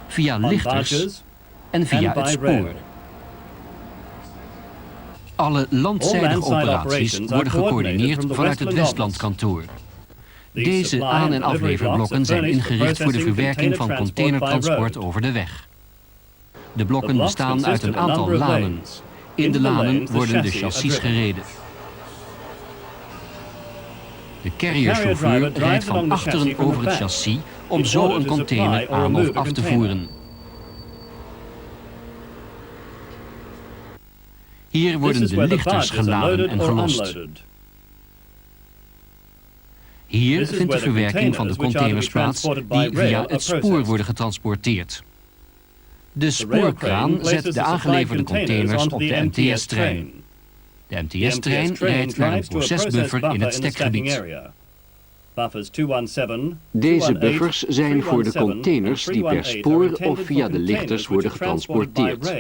via on lichters barges, en via and het by spoor. rail. Alle landzijdige landside operaties operations are worden coordinated gecoördineerd from the vanuit het Westland Westlandkantoor. These Deze supply aan- and en delivery afleverblokken blocks are zijn furnished for ingericht voor de processing verwerking van container transport by containertransport road. over de weg. De The blokken blocks bestaan uit consist een of a aantal number of lanen. lanes. In de Into the lanen lanes, the worden de chassis are chassis driven. gereden. De carrierchauffeur rijdt van achteren over het chassis om zo een container aan of af te voeren. Hier worden de lichters geladen en gelost. Hier vindt de verwerking van de containers plaats die via het spoor worden getransporteerd. De spoorkraan zet de aangeleverde containers op de MTS-trein. De MTS-trein rijdt naar een procesbuffer in het stekgebied. Deze buffers zijn voor de containers die per spoor of via de lichters worden getransporteerd.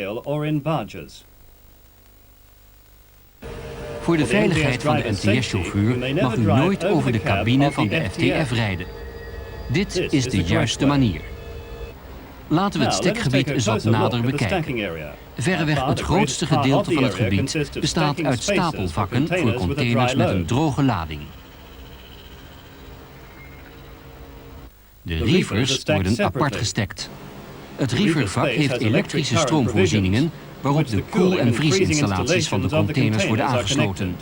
Voor de veiligheid van de MTS-chauffeur mag u nooit over de cabine van de FTF rijden. Dit is de juiste manier. Laten we het stekgebied eens wat nader bekijken. Verreweg het grootste gedeelte van het gebied bestaat uit stapelvakken voor containers met een droge lading. De reevers worden apart gestekt. Het reevervak heeft elektrische stroomvoorzieningen waarop de koel- en vriesinstallaties van de containers worden aangesloten.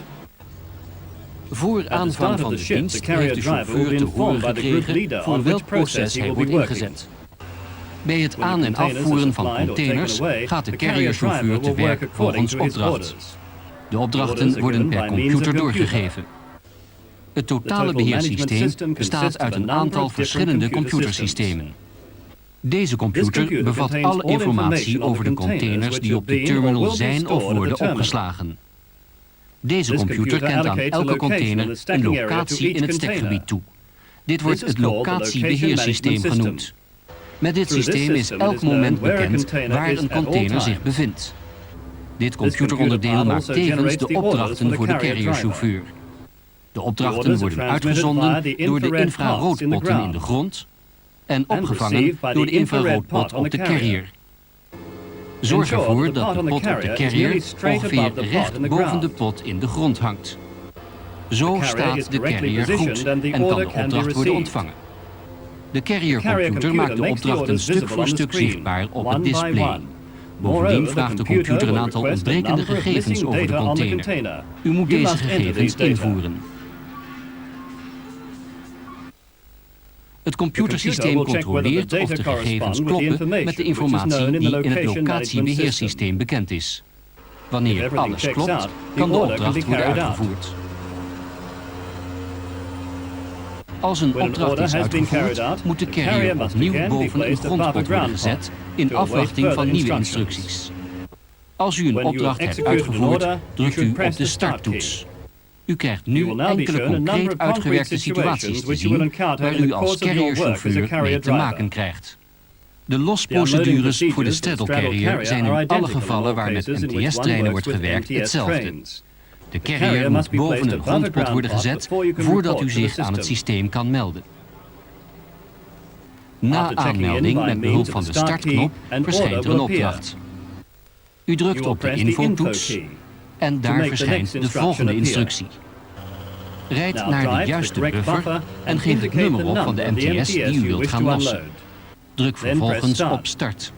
Voor aanvang van de dienst heeft de chauffeur te horen gekregen voor welk proces hij wordt ingezet. Bij het aan- en afvoeren van containers gaat de carrierchauffeur te werk volgens opdracht. De opdrachten worden per computer doorgegeven. Het totale beheersysteem bestaat uit een aantal verschillende computersystemen. Deze computer bevat alle informatie over de containers die op de terminal zijn of worden opgeslagen. Deze computer kent aan elke container een locatie in het stekgebied toe. Dit wordt het locatiebeheersysteem genoemd. Met dit systeem is elk moment bekend waar een container zich bevindt. Dit computeronderdeel maakt tevens de opdrachten voor de carrierchauffeur. De opdrachten worden uitgezonden door de infraroodpotten in de grond en opgevangen door de infraroodpot op de carrier. Zorg ervoor dat de pot op de carrier ongeveer recht boven de pot in de grond hangt. Zo staat de carrier goed en kan de opdracht worden ontvangen. De carriercomputer maakt de opdrachten stuk voor stuk zichtbaar op het display. Bovendien vraagt de computer een aantal ontbrekende gegevens over de container. U moet deze gegevens invoeren. Het computersysteem controleert of de gegevens kloppen met de informatie die in het locatiebeheersysteem bekend is. Wanneer alles klopt, kan de opdracht worden uitgevoerd. Als een opdracht is uitgevoerd, moet de carrier opnieuw boven een grondpot worden gezet in afwachting van nieuwe instructies. Als u een opdracht hebt uitgevoerd, drukt u op de starttoets. U krijgt nu enkele concreet uitgewerkte situaties te zien waar u als carrierchauffeur mee te maken krijgt. De losprocedures voor de Straddle carrier zijn in alle gevallen waar met MTS-treinen wordt gewerkt hetzelfde. De carrier moet boven een grondpot worden gezet voordat u zich aan het systeem kan melden. Na aanmelding met behulp van de startknop verschijnt er een opdracht. U drukt op de infotoets en daar verschijnt de volgende instructie. Rijd naar de juiste buffer en geef het nummer op van de MTS die u wilt gaan lossen. Druk vervolgens op start.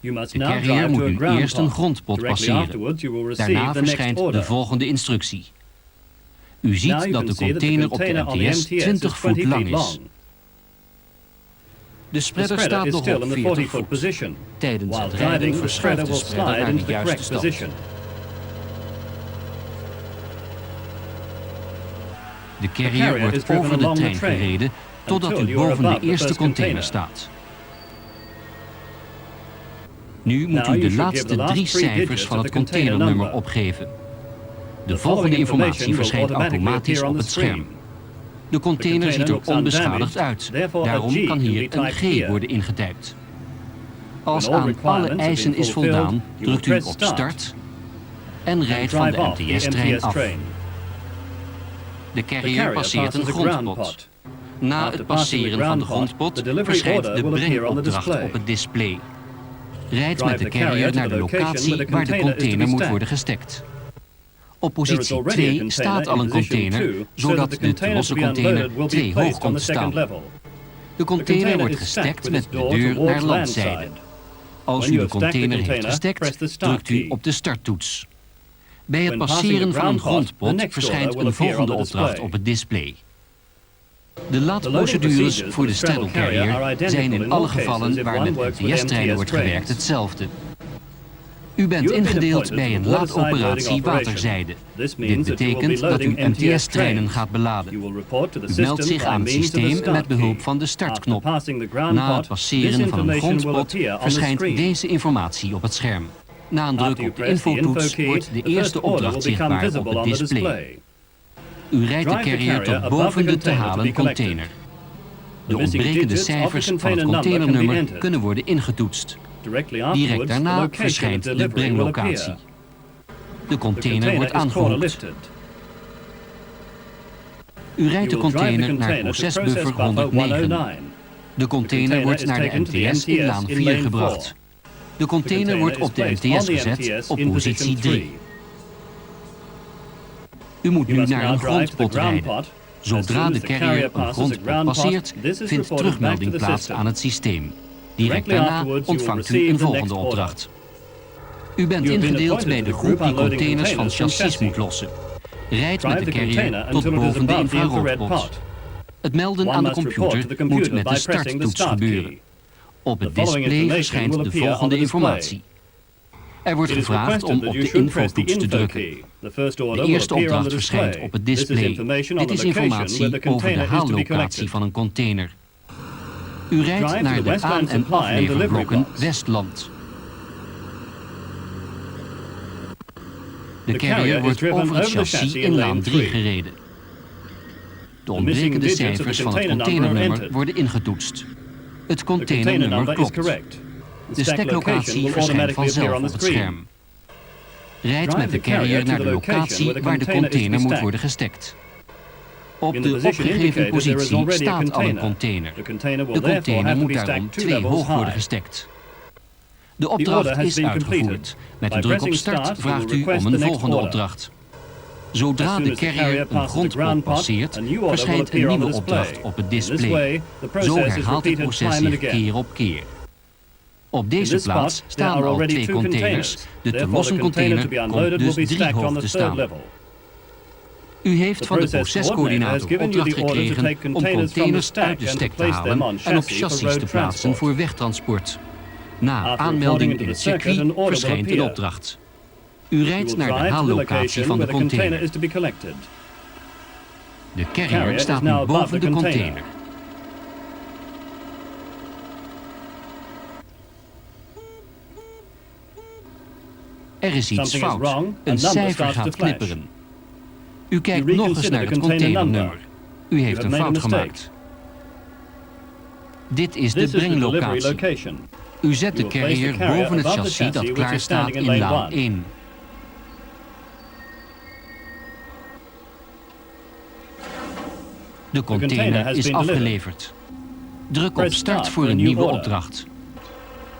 De carrier moet nu eerst een grondpot passeren. Daarna verschijnt de volgende instructie. U ziet dat de container op de MTS 20 voet lang is. De spreader staat nog op 40 voet. Tijdens het rijden verschuift de spreader naar de juiste stand. De carrier wordt over de trein gereden totdat u boven de eerste container staat. Nu moet u de laatste 3 cijfers van het containernummer opgeven. De volgende informatie verschijnt automatisch op het scherm. De container ziet er onbeschadigd uit, daarom kan hier een G worden ingetypt. Als aan alle eisen is voldaan, drukt u op start en rijdt van de MTS-trein af. De carrier passeert een grondpot. Na het passeren van de grondpot verschijnt de brengopdracht op het display. Rijd met de carrier naar de locatie waar de container moet worden gestekt. Op positie 2 staat al een container, zodat de te losse container 2 hoog komt te staan. De container wordt gestekt met de deur naar landzijde. Als u de container heeft gestekt, drukt u op de starttoets. Bij het passeren van een grondpot verschijnt een volgende opdracht op het display. De laadprocedures voor de Straddle carrier zijn in alle gevallen waar met MTS-treinen wordt gewerkt hetzelfde. U bent ingedeeld bij een laadoperatie waterzijde. Dit betekent dat u MTS-treinen gaat beladen. U meldt zich aan het systeem met behulp van de startknop. Na het passeren van een grondpot verschijnt deze informatie op het scherm. Na een druk op de infotoets wordt de eerste opdracht zichtbaar op het display. U rijdt de carrier tot boven de te halen container. De ontbrekende cijfers van het containernummer kunnen worden ingetoetst. Direct daarna verschijnt de brenglocatie. De container wordt aangeroept. U rijdt de container naar procesbuffer 109. De container wordt naar de MTS in laan 4 gebracht. De container wordt op de MTS gezet op positie 3. U moet nu naar een grondpot rijden. Zodra de carrier een grondpot passeert, vindt terugmelding plaats aan het systeem. Direct daarna ontvangt u een volgende opdracht. U bent ingedeeld bij de groep die containers van chassis moet lossen. Rijd met de carrier tot boven de infraroodpot. Het melden aan de computer moet met de starttoets gebeuren. Op het display verschijnt de volgende informatie. Er wordt gevraagd om op de infotoets te drukken. De eerste opdracht verschijnt op het display. Dit is informatie over de haallocatie van een container. U rijdt naar de aan- en afleverblokken Westland. De carrier wordt over het chassis in laan 3 gereden. De ontbrekende cijfers van het containernummer worden ingetoetst. Het containernummer klopt. De steklocatie verschijnt vanzelf op het scherm. Rijd met de carrier naar de locatie waar de container moet worden gestekt. Op de opgegeven positie staat al een container. De container moet daarom 2 hoog worden gestekt. De opdracht is uitgevoerd. Met een druk op start vraagt u om een volgende opdracht. Zodra de carrier een grondpot passeert, verschijnt een nieuwe opdracht op het display. Zo herhaalt het proces zich keer op keer. Op deze plaats staan al 2 containers. De te lossen container komt dus 3 hoog te staan. U heeft van de procescoördinator opdracht gekregen om containers uit de stek te halen en op chassis te plaatsen voor wegtransport. Na aanmelding in het circuit verschijnt een opdracht. U rijdt naar de haallocatie van de container. De carrier staat nu boven de container. Er is iets fout. Een cijfer gaat knipperen. U kijkt nog eens naar het containernummer. U heeft een fout gemaakt. Dit is de brenglocatie. U zet de carrier boven het chassis dat klaar staat in laan 1. De container is afgeleverd. Druk op start voor een nieuwe opdracht.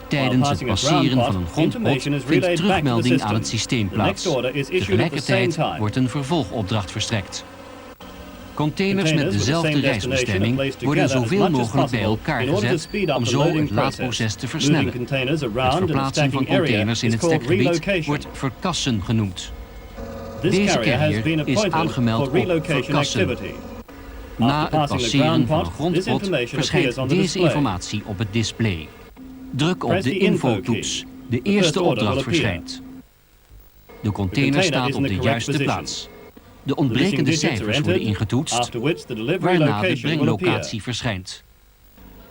Tijdens het passeren van een grondpot vindt terugmelding aan het systeem plaats. Tegelijkertijd wordt een vervolgopdracht verstrekt. Containers met dezelfde reisbestemming worden zoveel mogelijk bij elkaar gezet om zo het laadproces te versnellen. Het verplaatsen van containers in het stekgebied wordt verkassen genoemd. Deze carrier is aangemeld op verkassen. Na het passeren van een grondpot verschijnt deze informatie op het display. Druk op de infotoets. De eerste opdracht verschijnt. De container staat op de juiste plaats. De ontbrekende cijfers worden ingetoetst, waarna de brenglocatie verschijnt.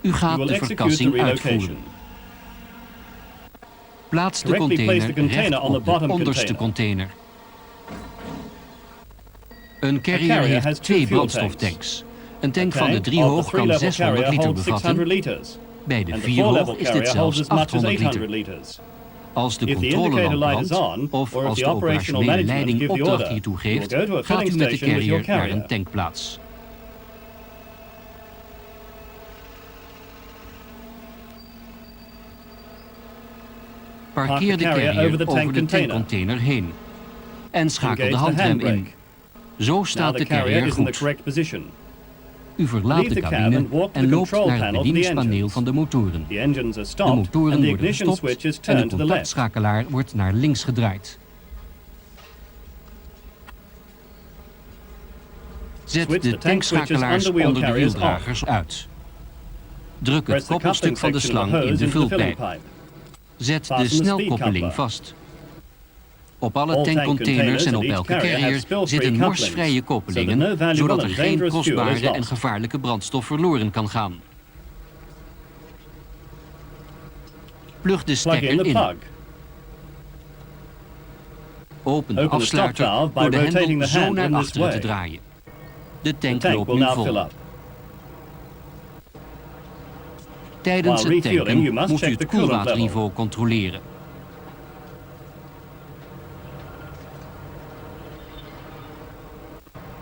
U gaat de verkassing uitvoeren. Plaats de container recht op de onderste container. Een carrier heeft 2 brandstoftanks. Een tank van de 3 hoog kan 600 liter bevatten. Bij de 4 hoog is dit zelfs 800 liter. Als de controlelamp brandt of als de operationele leiding opdracht hiertoe geeft, gaat u met de carrier naar een tankplaats. Parkeer de carrier over de tankcontainer heen en schakel de handrem in. Zo staat de carrier goed. U verlaat de cabine en loopt naar het bedieningspaneel van de motoren. De motoren worden gestopt en de contactschakelaar wordt naar links gedraaid. Zet de tankschakelaars onder de wieldragers uit. Druk het koppelstuk van de slang in de vulpijp. Zet de snelkoppeling vast. Op alle tankcontainers en op elke carrier zitten morsvrije koppelingen, zodat er geen kostbare en gevaarlijke brandstof verloren kan gaan. Plug de stekker in. Open de afsluiter door de hendel zo naar achteren te draaien. De tank loopt nu vol. Tijdens het tanken moet u het koelwaterniveau controleren.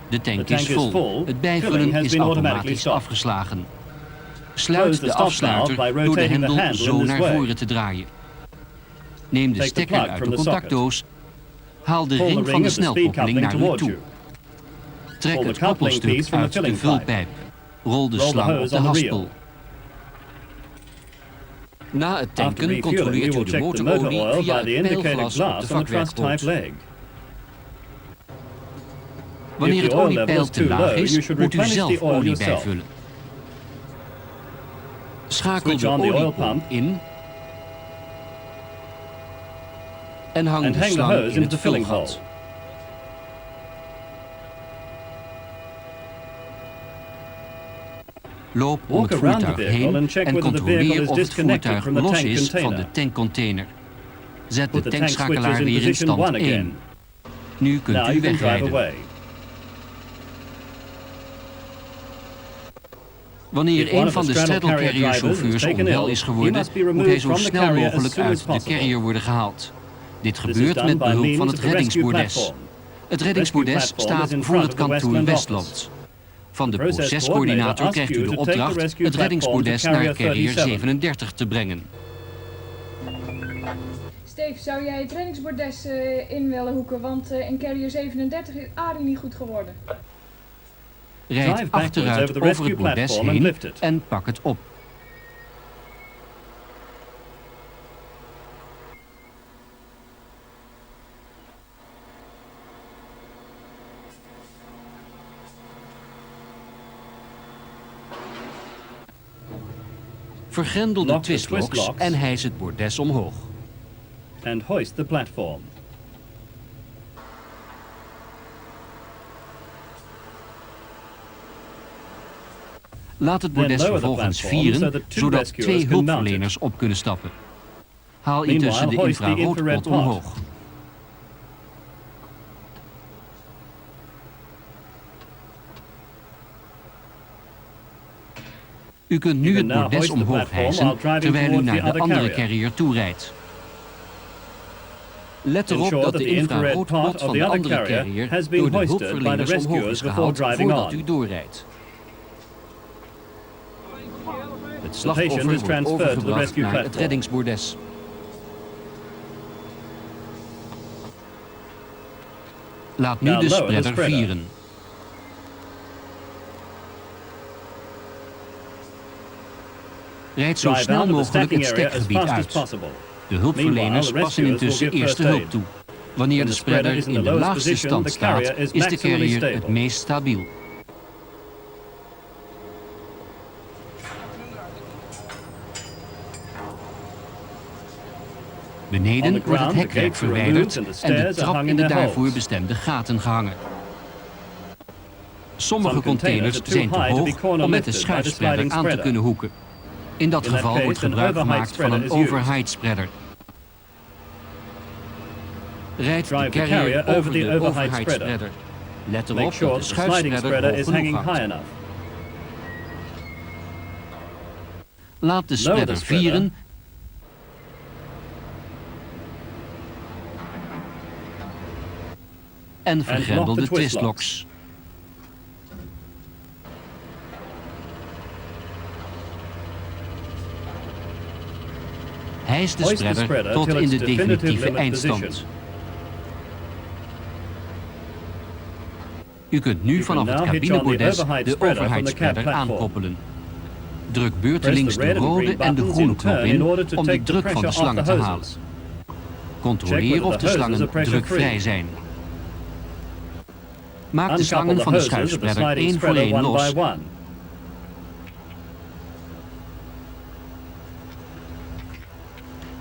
De tank is vol. Het bijvullen is automatisch afgeslagen. Sluit de afsluiter door de hendel zo naar voren te draaien. Neem de stekker uit de contactdoos. Haal de ring van de snelkoppeling naar u toe. Trek het koppelstuk uit de vulpijp. Rol de slang op de haspel. Na het tanken controleert u de motorolie via het pijlglas op de vakwerkpoot. Wanneer het oliepeil te laag is, moet u zelf olie bijvullen. Schakel de oliepomp in en hang de slang in het vulgat. Loop om het voertuig heen en controleer of het voertuig los is van de tankcontainer. Zet de tankschakelaar weer in stand 1. Nu kunt u wegrijden. Wanneer een van de Straddle carrier chauffeurs onwel is geworden, moet hij zo snel mogelijk uit de carrier worden gehaald. Dit gebeurt met behulp van het reddingsbordes. Het reddingsbordes staat voor het kantoor Westland. Van de procescoördinator krijgt u de opdracht het reddingsbordes naar carrier 37 te brengen. Steve, zou jij het reddingsbordes in willen hoeken? Want in carrier 37 is Arie niet goed geworden. Rijd achteruit over het bordes heen en pak het op. Vergrendel de twistlocks en hijs het bordes omhoog. And hoist the platform. Laat het bordes vervolgens vieren, zodat 2 hulpverleners op kunnen stappen. Haal intussen de infraroodpot omhoog. U kunt nu het bordes omhoog hijsen, terwijl u naar de andere carrier toe rijdt. Let erop dat de infraroodpot van de andere carrier door de hulpverleners omhoog is gehaald voordat u doorrijdt. Het slachtoffer wordt overgebracht naar het reddingsbordes. Laat nu de spreader vieren. Rijd zo snel mogelijk het stekgebied uit. De hulpverleners passen intussen eerste hulp toe. Wanneer de spreader in de laagste stand staat, is de carrier het meest stabiel. Beneden wordt het hekwerk verwijderd en de trap in de daarvoor bestemde gaten gehangen. Sommige containers zijn te hoog om met de schuifspreader aan te kunnen hoeken. In dat geval wordt gebruik gemaakt van een overheight spreader. Rijd de carrier over de overheight spreader. Let erop dat de schuifspreader hoog genoeg hangt. Laat de spreader vieren en vergrendel de twistlocks. Hijs de spreader tot in de definitieve eindstand. U kunt nu vanaf het cabinebordes de overheight spreader aankoppelen. Druk beurtelings de rode en de groene knop in om de druk van de slangen te halen. Controleer of de slangen drukvrij zijn. Maak de slangen van de schuifspreader één voor één los.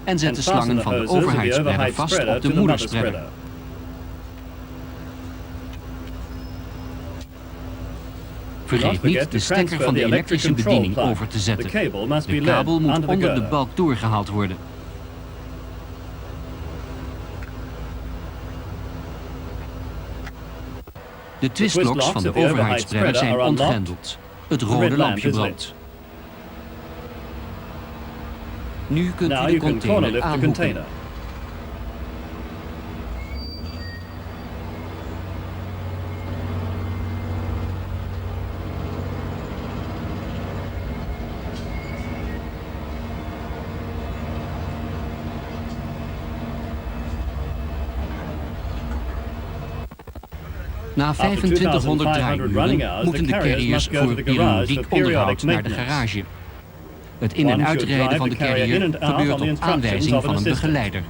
En zet de slangen van de overheidsspreader vast op de moederspreader. Vergeet niet de stekker van de elektrische bediening over te zetten. De kabel moet onder de balk doorgehaald worden. De twistloks van de overheidsspreader zijn ontgrendeld. Het rode lampje brandt. Nu kunt u de container aanhoeken. Na 2500 draaiuren moeten de carriers voor periodiek onderhoud naar de garage. Het in- en uitrijden van de carrier gebeurt op aanwijzing van een begeleider.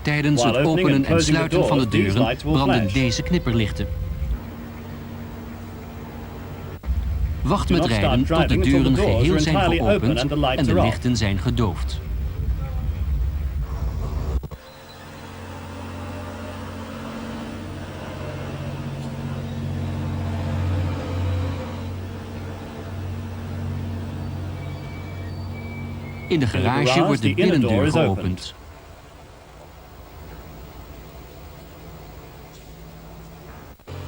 Tijdens het openen en sluiten van de deuren branden deze knipperlichten. Wacht met rijden tot de deuren geheel zijn geopend en de lichten zijn gedoofd. In de garage wordt de binnendeur geopend.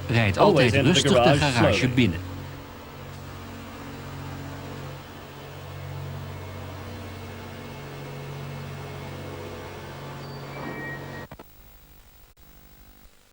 Rijd altijd rustig de garage binnen.